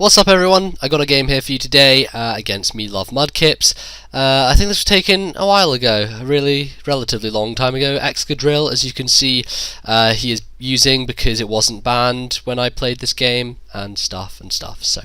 What's up everyone, I got a game here for you today against MeluvMudkipz. I think this was taken a while ago, a relatively long time ago. Excadrill, as you can see, he is using because it wasn't banned when I played this game, and stuff. So,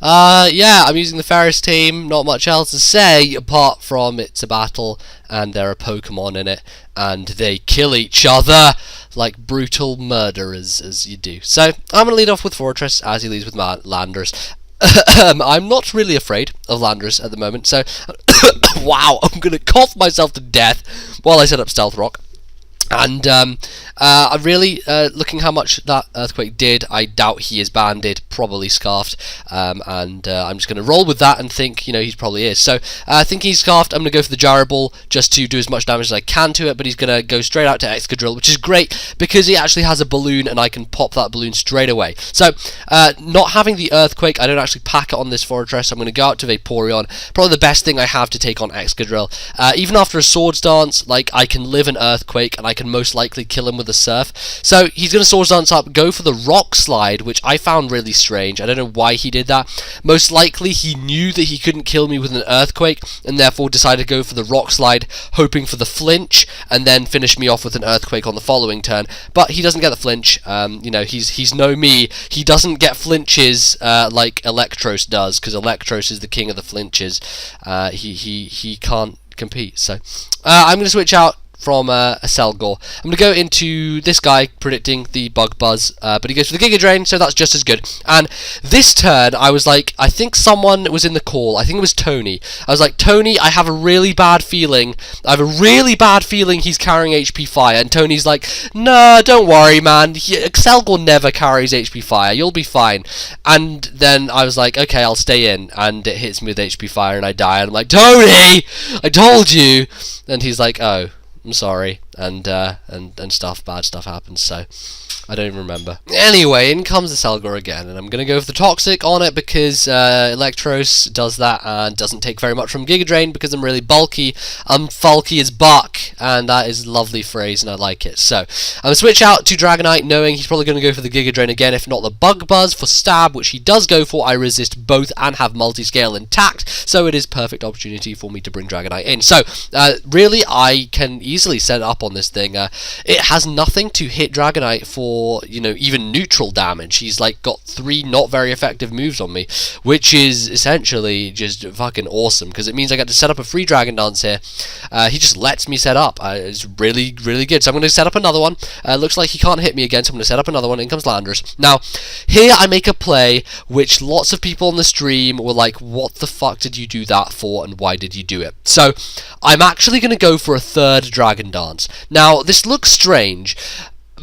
yeah, I'm using the Ferris team, not much else to say apart from it's a battle and there are Pokemon in it and they kill each other like brutal murderers as you do. So I'm going to lead off with Fortress as he leads with Landers. I'm not really afraid of Landers at the moment, so wow, I'm going to cough myself to death while I set up Stealth Rock. And I'm really looking how much that Earthquake did. I doubt he is banded, probably Scarfed, and I'm just going to roll with that and think, you know, he probably is. So I think he's Scarfed. I'm going to go for the Gyro Ball just to do as much damage as I can to it, but he's going to go straight out to Excadrill, which is great because he actually has a balloon and I can pop that balloon straight away. So not having the Earthquake, I don't actually pack it on this Fortress. I'm going to go out to Vaporeon, probably the best thing I have to take on Excadrill. Even after a Swords Dance, like, I can live an Earthquake and I can most likely kill him with a Surf. So he's going to Swords Dance up, go for the Rock Slide, which I found really strange. I don't know why he did that. Most likely he knew that he couldn't kill me with an Earthquake and therefore decided to go for the Rock Slide, hoping for the flinch and then finish me off with an Earthquake on the following turn. But he doesn't get the flinch. You know, he's no me. He doesn't get flinches like Electros does, because Electros is the king of the flinches. He can't compete. So I'm going to switch out from a Selgor. I'm going to go into this guy predicting the Bug Buzz, but he goes for the Giga Drain, so that's just as good. And this turn, I was like, I think someone was in the call. I think it was Tony. I was like, Tony, I have a really bad feeling. He's carrying HP Fire. And Tony's like, no, don't worry, man. Selgor never carries HP Fire. You'll be fine. And then I was like, okay, I'll stay in. And it hits me with HP Fire and I die. And I'm like, Tony, I told you. And he's like, oh, I'm sorry, and stuff, bad stuff happens, so I don't even remember. Anyway, in comes the Selgor again, and I'm going to go for the Toxic on it because Electros does that and doesn't take very much from Giga Drain because I'm really bulky. I'm bulky as buck, and that is a lovely phrase, and I like it. So I'm going to switch out to Dragonite, knowing he's probably going to go for the Giga Drain again, if not the Bug Buzz for Stab, which he does go for. I resist both and have Multiscale intact, so it is perfect opportunity for me to bring Dragonite in. So really, I can easily set up on this thing. It has nothing to hit Dragonite for, you know, even neutral damage. He's like got 3 not very effective moves on me, which is essentially just fucking awesome because it means I get to set up a free Dragon Dance here. He just lets me set up. It's really good. So I'm going to set up another one. Looks like he can't hit me again, so I'm going to set up another one. In comes Landers. Now here I make a play which lots of people on the stream were like, what the fuck did you do that for and why did you do it? So I'm actually going to go for a third Dragon Dance. Now this looks strange.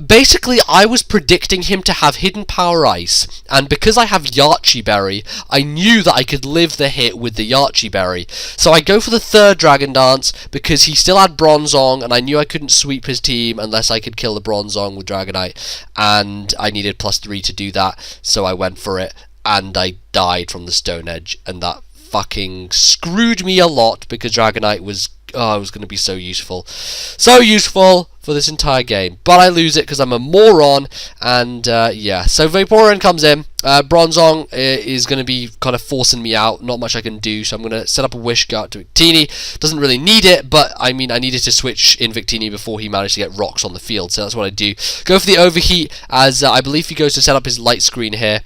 Basically, I was predicting him to have Hidden Power Ice, and because I have Yachi Berry, I knew that I could live the hit with the Yachi Berry. So I go for the third Dragon Dance because he still had Bronzong, and I knew I couldn't sweep his team unless I could kill the Bronzong with Dragonite, and I needed +3 to do that, so I went for it, and I died from the Stone Edge, and that fucking screwed me a lot because Dragonite was going to be so useful for this entire game, but I lose it because I'm a moron. And yeah, so Vaporeon comes in. Bronzong is going to be kind of forcing me out. Not much I can do, so I'm going to set up a Wish, go out to Victini. Doesn't really need it, but I mean, I needed to switch in Victini before he managed to get rocks on the field, so that's what I do. Go for the Overheat, as I believe he goes to set up his Light Screen here.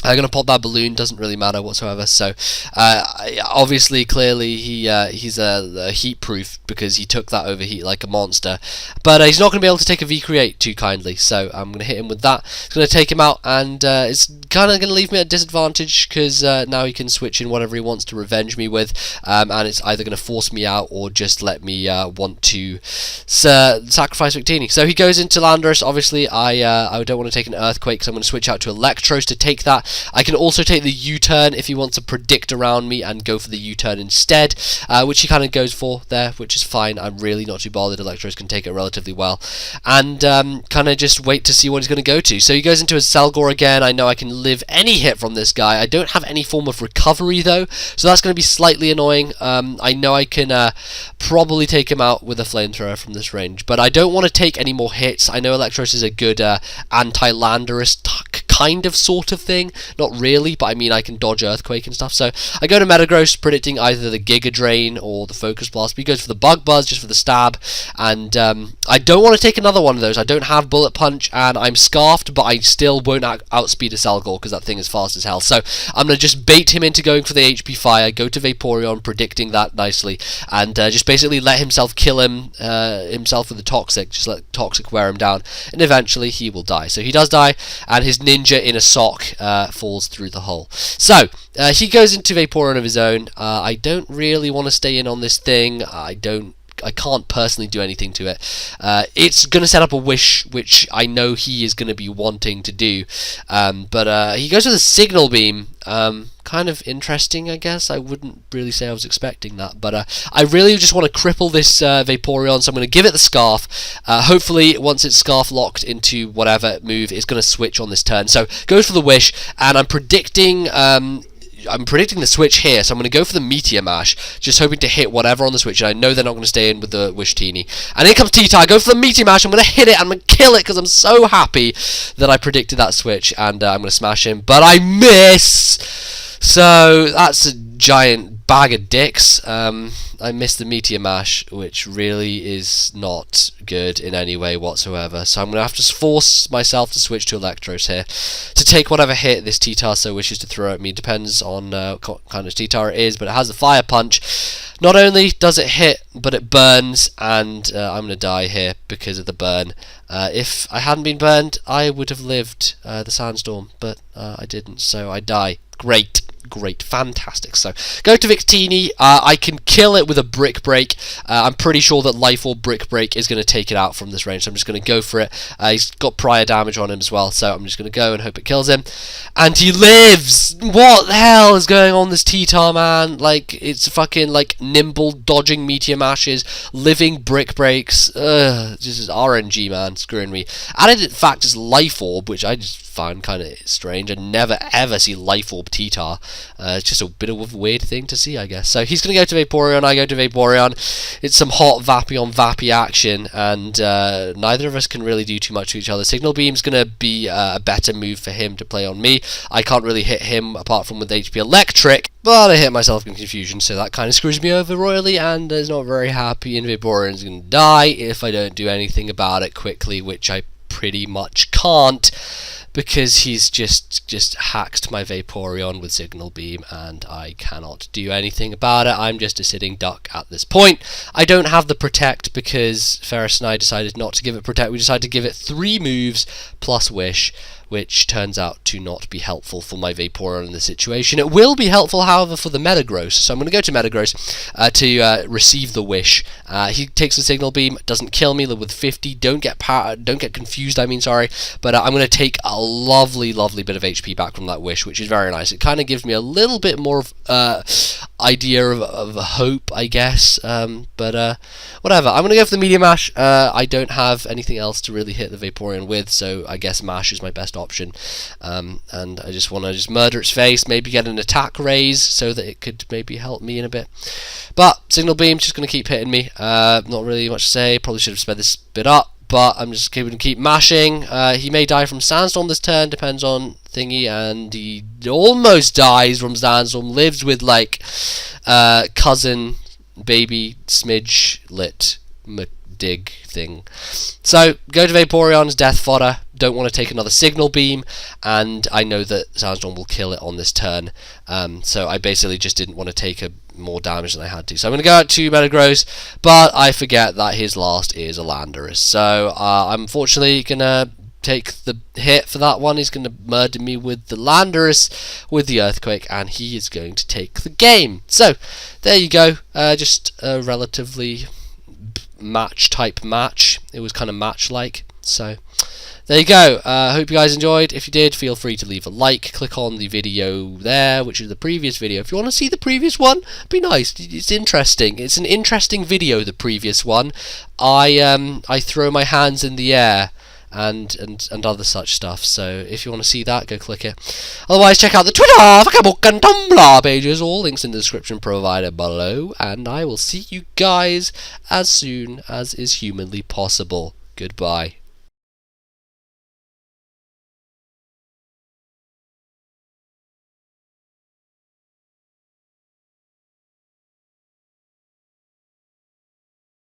I'm going to pop that balloon, doesn't really matter whatsoever. So obviously, clearly he's a heat proof because he took that overheat like a monster, but he's not going to be able to take a V-Create too kindly, so I'm going to hit him with that. It's going to take him out, and it's kind of going to leave me at a disadvantage because now he can switch in whatever he wants to revenge me with, and it's either going to force me out or just let me want to sacrifice Victini. So he goes into Landorus. Obviously I don't want to take an Earthquake, so I'm going to switch out to Electros to take that. I can also take the U-turn if he wants to predict around me and go for the U-turn instead, which he kind of goes for there, which is fine. I'm really not too bothered. Electros can take it relatively well, and kind of just wait to see what he's going to go to. So he goes into a Selgor again. I know I can live any hit from this guy. I don't have any form of recovery though, so that's going to be slightly annoying. I know I can probably take him out with a Flamethrower from this range, but I don't want to take any more hits. I know Electros is a good anti-Landorus kind of sort of thing. Not really, but I mean I can dodge Earthquake and stuff. So I go to Metagross, predicting either the Giga Drain or the Focus Blast. But he goes for the Bug Buzz, just for the stab. And I don't want to take another one of those. I don't have Bullet Punch, and I'm Scarfed, but I still won't outspeed a Cellgore because that thing is fast as hell. So I'm going to just bait him into going for the HP Fire, go to Vaporeon, predicting that nicely, and just basically let himself kill himself with the Toxic, just let Toxic wear him down, and eventually he will die. So he does die, and his Ninja in a sock falls through the hole. So he goes into Vaporeon of his own. I don't really want to stay in on this thing. I can't personally do anything to it. It's going to set up a Wish, which I know he is going to be wanting to do. But he goes with a Signal Beam. Kind of interesting, I guess. I wouldn't really say I was expecting that. But I really just want to cripple this Vaporeon, so I'm going to give it the Scarf. Hopefully, once it's Scarf locked into whatever move, it's going to switch on this turn. So, goes for the Wish, and I'm predicting the switch here, so I'm going to go for the Meteor Mash, just hoping to hit whatever on the switch, and I know they're not going to stay in with the Wish Teeny. And here comes T-Tar, I go for the Meteor Mash, I'm going to hit it, I'm going to kill it, because I'm so happy that I predicted that switch, and I'm going to smash him, but I miss! So, that's a giant bag of dicks. I missed the Meteor Mash, which really is not good in any way whatsoever. So I'm going to have to force myself to switch to Electros here to take whatever hit this T-Tar so wishes to throw at me. Depends on what kind of T-Tar it is, but it has the Fire Punch. Not only does it hit, but it burns, and I'm going to die here because of the burn. If I hadn't been burned, I would have lived the Sandstorm, but I didn't, so I die. Great, fantastic. So, go to Victini. I can kill it with a Brick Break. I'm pretty sure that Life Orb Brick Break is going to take it out from this range, so I'm just going to go for it. He's got prior damage on him as well, so I'm just going to go and hope it kills him. And he lives! What the hell is going on, this T-Tar, man? Like, it's fucking, like, nimble, dodging Meteor Mashes, living Brick Breaks. This is RNG, man, screwing me. And in fact, it's Life Orb, which I just find kind of strange. I never ever see Life Orb T-Tar. It's just a bit of a weird thing to see, I guess. So he's going to go to Vaporeon, I go to Vaporeon. It's some hot Vaporeon action, and neither of us can really do too much to each other. Signal Beam's going to be a better move for him to play on me. I can't really hit him apart from with HP Electric, but I hit myself in confusion, so that kind of screws me over royally, and is not very happy, and Vaporeon's going to die if I don't do anything about it quickly, which I pretty much can't, because he's just hacked my Vaporeon with Signal Beam, and I cannot do anything about it. I'm just a sitting duck at this point. I don't have the Protect because Ferris and I decided not to give it Protect. We decided to give it 3 moves plus Wish, which turns out to not be helpful for my Vaporeon in this situation. It will be helpful, however, for the Metagross. So I'm going to go to Metagross to receive the Wish. He takes the Signal Beam, doesn't kill me with 50. Don't get confused. But I'm going to take a lovely bit of HP back from that Wish, which is very nice. It kind of gives me a little bit more of idea of hope, I guess. But whatever. I'm going to go for the Meteor Mash. I don't have anything else to really hit the Vaporeon with, so I guess Mash is my best option. And I just want to murder its face, maybe get an attack raise so that it could maybe help me in a bit. But Signal Beam's just going to keep hitting me. Not really much to say. Probably should have sped this bit up, but I'm just going to keep mashing. He may die from Sandstorm this turn, depends on thingy, and he almost dies from Sandstorm. Lives with like cousin baby smidge lit dig thing. So go to Vaporeon's death fodder. Don't want to take another Signal Beam, and I know that Sandstorm will kill it on this turn, so I basically just didn't want to take more damage than I had to. So I'm going to go out to Metagross, but I forget that his last is a Landorus, so I'm unfortunately going to take the hit for that one. He's going to murder me with the Landorus with the Earthquake, and he is going to take the game. So there you go, just a relatively match. It was kind of match-like, so there you go. Hope you guys enjoyed. If you did, feel free to leave a like. Click on the video there, which is the previous video. If you want to see the previous one, it'd be nice. It's interesting. It's an interesting video, the previous one. I throw my hands in the air and other such stuff. So if you want to see that, go click it. Otherwise, check out the Twitter, Facebook, and Tumblr pages. All links in the description provided below. And I will see you guys as soon as is humanly possible. Goodbye.